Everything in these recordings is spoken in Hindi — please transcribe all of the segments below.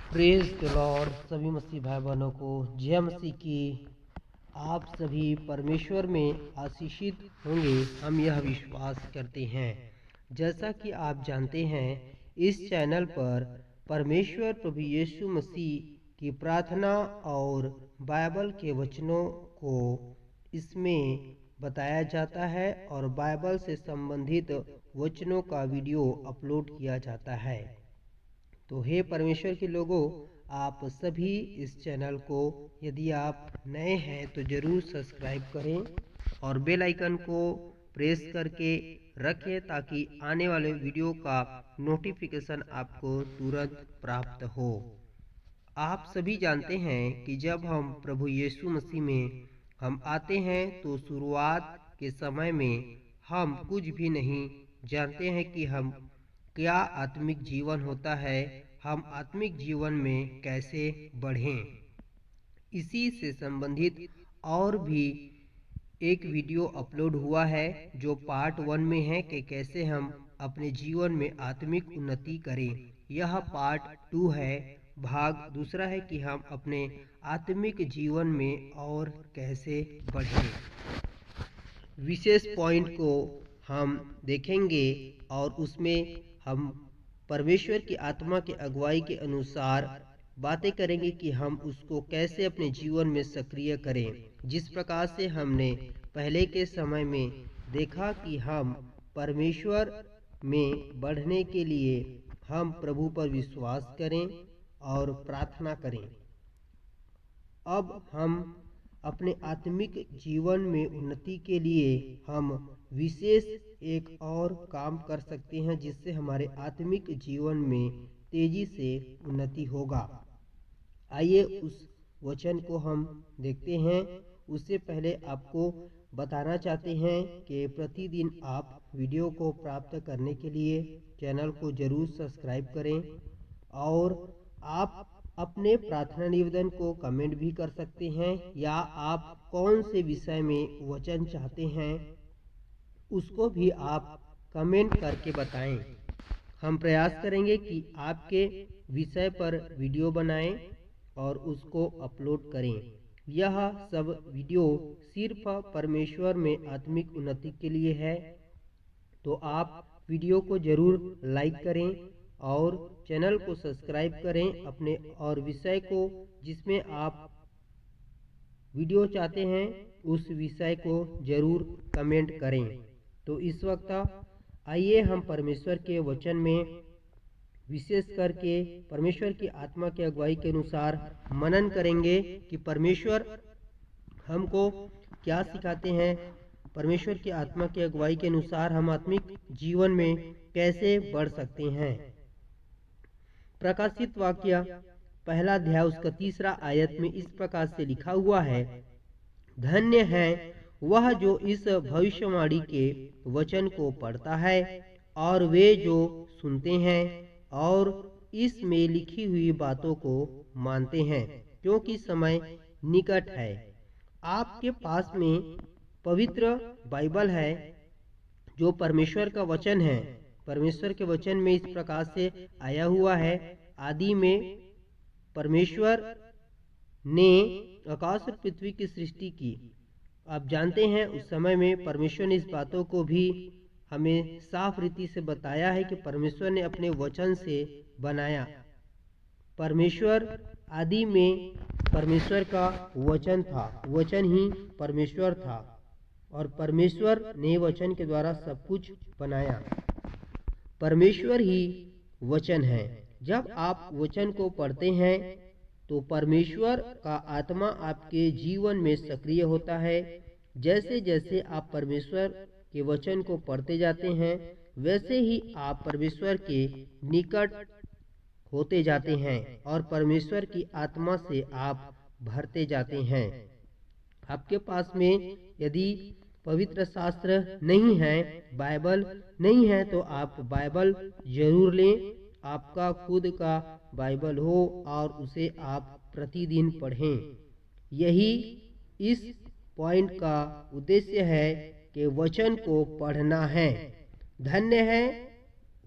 Praise the Lord. सभी मसीह भाई बहनों को जय मसीह की। आप सभी परमेश्वर में आशीषित होंगे, हम यह विश्वास करते हैं। जैसा कि आप जानते हैं, इस चैनल पर परमेश्वर प्रभु यीशु मसीह की प्रार्थना और बाइबल के वचनों को इसमें बताया जाता है और बाइबल से संबंधित वचनों का वीडियो अपलोड किया जाता है। तो हे परमेश्वर के लोगों, आप सभी इस चैनल को यदि आप नए हैं तो ज़रूर सब्सक्राइब करें और बेल आइकन को प्रेस करके रखें ताकि आने वाले वीडियो का नोटिफिकेशन आपको तुरंत प्राप्त हो। आप सभी जानते हैं कि जब हम प्रभु यीशु मसीह में हम आते हैं तो शुरुआत के समय में हम कुछ भी नहीं जानते हैं कि हम क्या आत्मिक जीवन होता है, हम आत्मिक जीवन में कैसे बढ़ें। इसी से संबंधित और भी एक वीडियो अपलोड हुआ है जो पार्ट 1 में है कि कैसे हम अपने जीवन में आत्मिक उन्नति करें। यह पार्ट 2 है, भाग दूसरा है कि हम अपने आत्मिक जीवन में और कैसे बढ़ें। विशेष पॉइंट को हम देखेंगे और उसमें हम परमेश्वर की आत्मा के अगुवाई के अनुसार बातें करेंगे कि हम उसको कैसे अपने जीवन में सक्रिय करें। जिस प्रकार से हमने पहले के समय में देखा कि हम परमेश्वर में बढ़ने के लिए हम प्रभु पर विश्वास करें और प्रार्थना करें। अब हम अपने आत्मिक जीवन में उन्नति के लिए हम विशेष एक और काम कर सकते हैं जिससे हमारे आत्मिक जीवन में तेजी से उन्नति होगा। आइए उस वचन को हम देखते हैं। उससे पहले आपको बताना चाहते हैं कि प्रतिदिन आप वीडियो को प्राप्त करने के लिए चैनल को जरूर सब्सक्राइब करें और आप अपने प्रार्थना निवेदन को कमेंट भी कर सकते हैं या आप कौन से विषय में वचन चाहते हैं उसको भी आप कमेंट करके बताएं। हम प्रयास करेंगे कि आपके विषय पर वीडियो बनाएं और उसको अपलोड करें। यह सब वीडियो सिर्फ परमेश्वर में आत्मिक उन्नति के लिए है। तो आप वीडियो को जरूर लाइक करें और चैनल को सब्सक्राइब करें अपने और विषय को जिसमें आप वीडियो चाहते हैं उस विषय को जरूर कमेंट करें। तो इस वक्त आइए हम परमेश्वर के वचन में विशेष करके परमेश्वर की आत्मा के अगुवाई के अनुसार मनन करेंगे कि परमेश्वर हमको क्या सिखाते हैं। परमेश्वर की आत्मा की अगुवाई के अनुसार हम आत्मिक जीवन में कैसे बढ़ सकते हैं। प्रकाशित वाक्य पहला अध्याय उसका 3 आयत में इस प्रकार से लिखा हुआ है, धन्य है वह जो इस भविष्यवाणी के वचन को पढ़ता है और वे जो सुनते हैं और इसमें लिखी हुई बातों को मानते हैं, क्योंकि समय निकट है। आपके पास में पवित्र बाइबल है जो परमेश्वर का वचन है। परमेश्वर के वचन में इस प्रकार से आया हुआ है, आदि में परमेश्वर ने आकाश और पृथ्वी की सृष्टि की। आप जानते हैं उस समय में परमेश्वर ने इस बातों को भी हमें साफ रीति से बताया है कि परमेश्वर ने अपने वचन से बनाया। परमेश्वर आदि में परमेश्वर का वचन था, वचन ही परमेश्वर था और परमेश्वर ने वचन के द्वारा सब कुछ बनाया। परमेश्वर ही वचन है। जब आप वचन को पढ़ते हैं तो परमेश्वर का आत्मा आपके जीवन में सक्रिय होता है। जैसे जैसे आप परमेश्वर के वचन को पढ़ते जाते हैं वैसे ही आप परमेश्वर के निकट होते जाते हैं और परमेश्वर की आत्मा से आप भरते जाते हैं। आपके पास में यदि पवित्र शास्त्र नहीं है, बाइबल नहीं है, तो आप बाइबल जरूर लें। आपका खुद का बाइबल हो और उसे आप प्रतिदिन पढ़ें। यही इस पॉइंट का उद्देश्य है कि वचन को पढ़ना है। धन्य है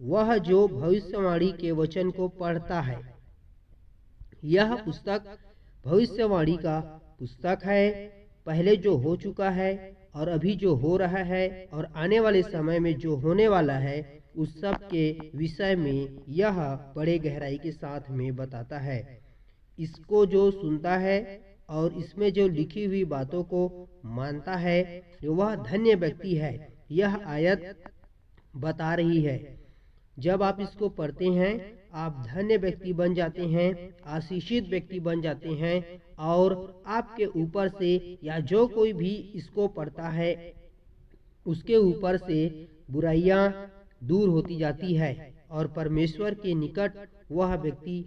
वह जो भविष्यवाणी के वचन को पढ़ता है। यह पुस्तक भविष्यवाणी का पुस्तक है, पहले जो हो चुका है और अभी जो हो रहा है और आने वाले समय में जो होने वाला है उस सब के विषय में यह बड़े गहराई के साथ में बताता है। इसको जो सुनता है और इसमें जो लिखी हुई बातों को मानता है वह धन्य व्यक्ति है। यह आयत बता रही है जब आप इसको पढ़ते हैं आप धन्य व्यक्ति बन जाते हैं, आशीषित व्यक्ति बन जाते हैं और आपके ऊपर से या जो कोई भी इसको पढ़ता है उसके ऊपर से बुराइयां दूर होती जाती है और परमेश्वर के निकट वह व्यक्ति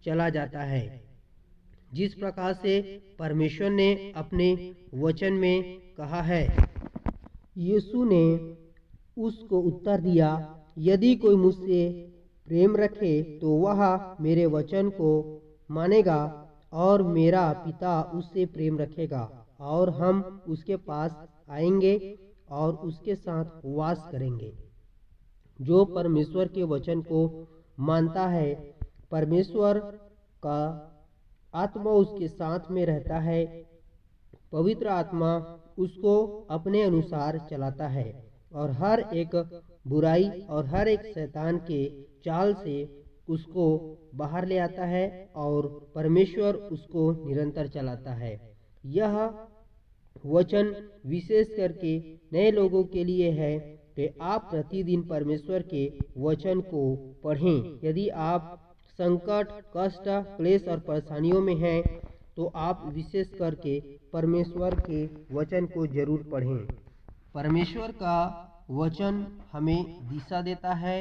चला जाता है। जिस प्रकार से परमेश्वर ने अपने वचन में कहा है, यीशु ने उसको उत्तर दिया, यदि कोई मुझसे प्रेम रखे तो वह मेरे वचन को मानेगा और मेरा पिता उससे प्रेम रखेगा और हम उसके पास आएंगे और उसके साथ वास करेंगे। जो परमेश्वर के वचन को मानता है, परमेश्वर का आत्मा उसके साथ में रहता है, पवित्र आत्मा उसको अपने अनुसार चलाता है और हर एक बुराई और हर एक शैतान के चाल से उसको बाहर ले आता है और परमेश्वर उसको निरंतर चलाता है। यह वचन विशेष करके नए लोगों के लिए है कि आप प्रतिदिन परमेश्वर के वचन को पढ़ें। यदि आप संकट, कष्ट, क्लेश और परेशानियों में हैं तो आप विशेष करके परमेश्वर के वचन को जरूर पढ़ें। परमेश्वर का वचन हमें दिशा देता है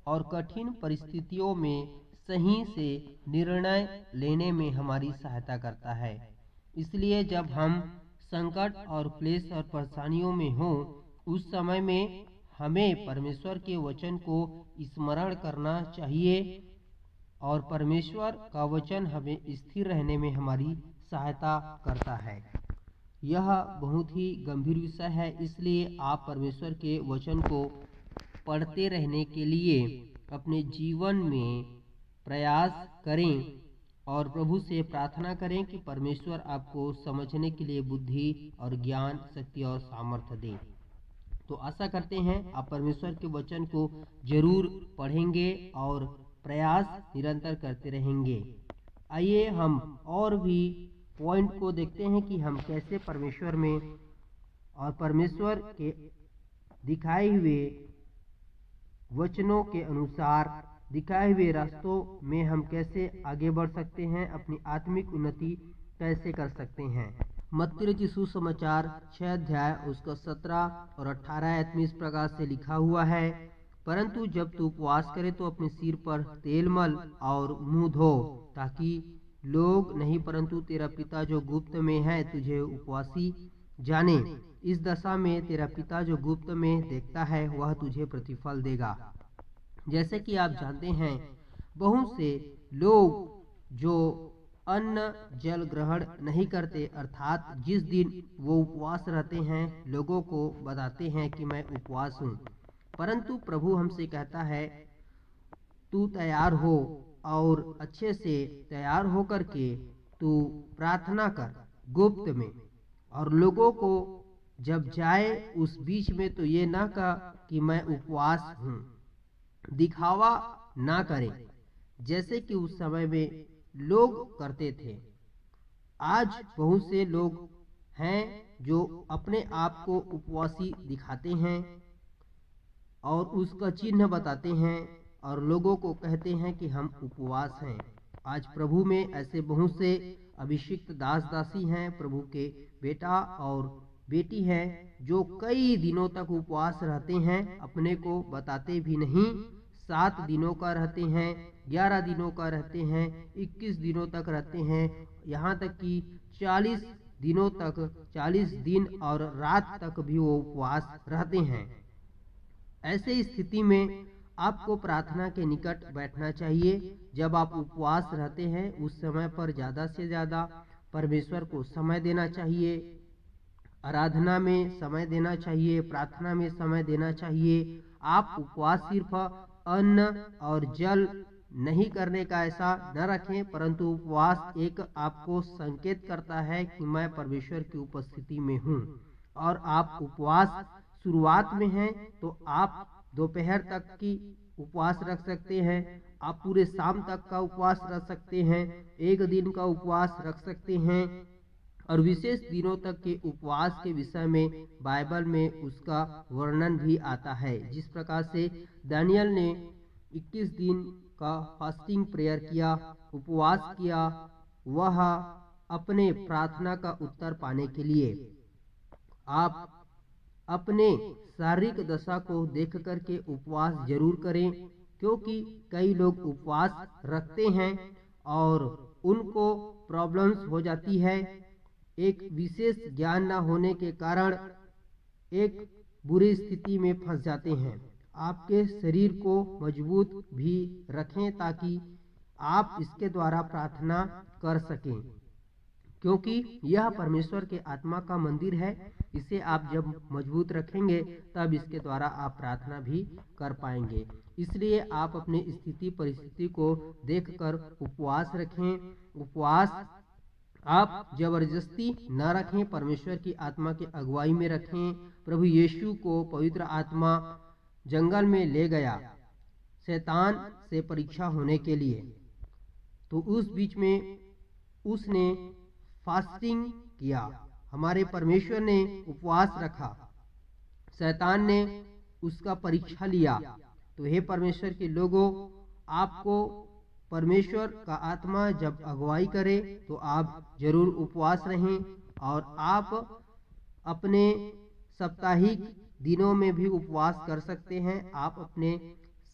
और कठिन परिस्थितियों में सही से निर्णय लेने में हमारी सहायता करता है। इसलिए जब हम संकट और क्लेश और परेशानियों में हों उस समय में हमें परमेश्वर के वचन को स्मरण करना चाहिए और परमेश्वर का वचन हमें स्थिर रहने में हमारी सहायता करता है। यह बहुत ही गंभीर विषय है, इसलिए आप परमेश्वर के वचन को पढ़ते रहने के लिए अपने जीवन में प्रयास करें और प्रभु से प्रार्थना करें कि परमेश्वर आपको समझने के लिए बुद्धि और ज्ञान, शक्ति और सामर्थ्य दे। तो आशा करते हैं आप परमेश्वर के वचन को जरूर पढ़ेंगे और प्रयास निरंतर करते रहेंगे। आइए हम और भी पॉइंट को देखते हैं कि हम कैसे परमेश्वर में और परमेश्वर के दिखाए हुए वचनों के अनुसार दिखाए हुए रास्तों में हम कैसे आगे बढ़ सकते हैं, अपनी आत्मिक उन्नति कैसे कर सकते हैं। मत्ती रचित सुसमाचार 6 अध्याय उसका 17 और 18 आयत में इस प्रकार से लिखा हुआ है, परंतु जब तू उपवास करे तो अपने सिर पर तेल मल और मुंह धो, ताकि लोग नहीं परंतु तेरा पिता जो गुप्त में है तुझे उपवासी जाने। इस दशा में तेरा पिता जो गुप्त में देखता है वह तुझे प्रतिफल देगा। जैसे कि आप जानते हैं बहुत से लोग जो अन्न जल ग्रहण नहीं करते, अर्थात जिस दिन वो उपवास रहते हैं लोगों को बताते हैं कि मैं उपवास हूँ, परंतु प्रभु हमसे कहता है तू तैयार हो और अच्छे से तैयार होकर के तू प्रार्थना कर गुप्त में, और लोगों को जब जाए उस बीच में तो ये ना कह कि मैं उपवास हूँ, दिखावा ना करे जैसे कि उस समय में लोग करते थे। आज बहुत से लोग हैं जो अपने आप को उपवासी दिखाते हैं और उसका चिन्ह बताते हैं और लोगों को कहते हैं कि हम उपवास हैं। आज प्रभु में ऐसे बहुत से अभिषिक्त दास दासी हैं, प्रभु के बेटा और बेटी हैं जो कई दिनों तक उपवास रहते हैं, अपने को बताते भी नहीं। 7 दिनों का रहते हैं, 11 दिनों का रहते हैं, 21 दिनों तक रहते हैं, यहाँ तक कि 40 दिनों तक, 40 दिन और रात तक भी वो उपवास रहते हैं। ऐसे स्थिति में आपको प्रार्थना के निकट बैठना चाहिए। जब आप उपवास रहते हैं उस समय पर ज़्यादा से ज़्यादा परमेश्वर को समय देना चाहिए, आराधना में समय देना चाहिए, प्रार्थना में समय देना चाहिए। आप उपवास सिर्फ अन्न और जल नहीं करने का ऐसा न रखें, परंतु उपवास एक आपको संकेत करता है कि मैं परमेश्वर की उपस्थिति में हूँ। और आप उपवास शुरुआत में हैं तो आप दोपहर तक की उपवास रख सकते हैं, आप पूरे शाम तक का उपवास रख सकते हैं, एक दिन का उपवास रख सकते हैं। और विशेष दिनों तक के उपवास के विषय में बाइबल में उसका वर्णन भी आता है। जिस प्रकार से दानियल ने 21 दिन का फास्टिंग प्रेयर किया, उपवास किया, वह अपने प्रार्थना का उत्तर पाने के लिए। आप अपने शारीरिक दशा को देख करके उपवास जरूर करें, क्योंकि कई लोग उपवास रखते हैं और उनको प्रॉब्लम्स हो जाती है। एक विशेष ज्ञान न होने के कारण एक बुरी स्थिति में फंस जाते हैं। आपके शरीर को मजबूत भी रखें ताकि आप इसके द्वारा प्रार्थना कर सकें, क्योंकि यह परमेश्वर के आत्मा का मंदिर है। इसे आप जब मजबूत रखेंगे तब इसके द्वारा आप प्रार्थना भी कर पाएंगे। इसलिए आप अपनी स्थिति परिस्थिति को देखकर उपवास रखें। उपवास आप जबरदस्ती न रखें, परमेश्वर की आत्मा की अगुवाई में रखें। प्रभु यीशु को पवित्र आत्मा जंगल में ले गया शैतान से परीक्षा होने के लिए, तो उस बीच में उसने फास्टिंग किया। हमारे परमेश्वर ने उपवास रखा, शैतान ने उसका परीक्षा लिया। तो हे परमेश्वर के लोगों, आपको परमेश्वर का आत्मा जब अगुवाई करे तो आप जरूर उपवास रहें। और आप अपने साप्ताहिक दिनों में भी उपवास कर सकते हैं। आप अपने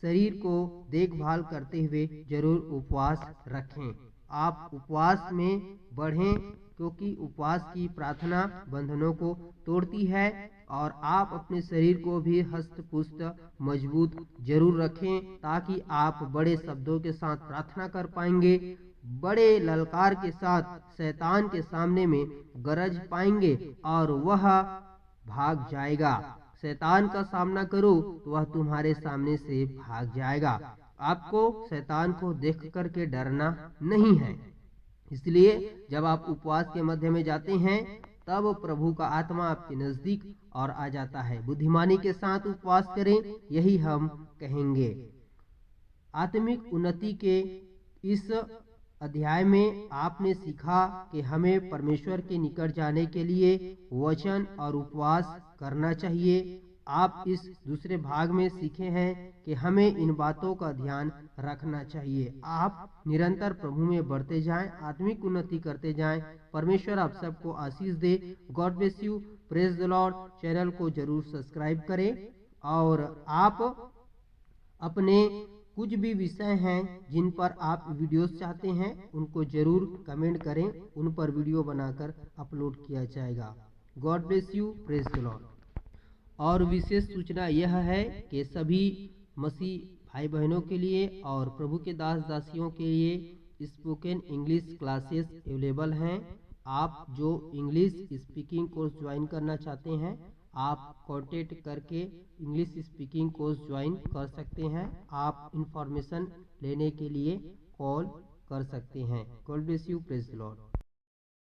शरीर को देखभाल करते हुए जरूर उपवास रखें। आप उपवास में बढ़ें, क्योंकि उपवास की प्रार्थना बंधनों को तोड़ती है। और आप अपने शरीर को भी हस्त पुष्ट मजबूत जरूर रखें, ताकि आप बड़े शब्दों के साथ प्रार्थना कर पाएंगे, बड़े ललकार के साथ शैतान के सामने में गरज पाएंगे और वह भाग जाएगा। शैतान का सामना करो तो वह तुम्हारे सामने से भाग जाएगा। आपको शैतान को देख करके डरना नहीं है। इसलिए जब आप उपवास के मध्य में जाते हैं तब प्रभु का आत्मा आपके नजदीक और आ जाता है। बुद्धिमानी के साथ उपवास करें, यही हम कहेंगे। आत्मिक उन्नति के इस अध्याय में आपने सीखा कि हमें परमेश्वर के निकट जाने के लिए वचन और उपवास करना चाहिए। आप इस दूसरे भाग में सीखे हैं कि हमें इन बातों का ध्यान रखना चाहिए। आप निरंतर प्रभु में बढ़ते जाएं, आत्मिक उन्नति करते जाएं। परमेश्वर आप सबको आशीष दे। God bless you. Praise the Lord. Channel को जरूर सब्सक्राइब करें और आप अपने कुछ भी विषय हैं जिन पर आप वीडियोस चाहते हैं उनको जरूर कमेंट करें, उन पर वीडियो बनाकर अपलोड किया जाएगा। God bless you. Praise the Lord. और विशेष सूचना यह है कि सभी मसीह भाई बहनों के लिए और प्रभु के दास दासियों के लिए स्पोकन इंग्लिश क्लासेस अवेलेबल हैं। आप जो इंग्लिश स्पीकिंग कोर्स ज्वाइन करना चाहते हैं, आप कांटेक्ट करके इंग्लिश स्पीकिंग कोर्स ज्वाइन कर सकते हैं। आप इंफॉर्मेशन लेने के लिए कॉल कर सकते हैं। God bless you. Praise the Lord.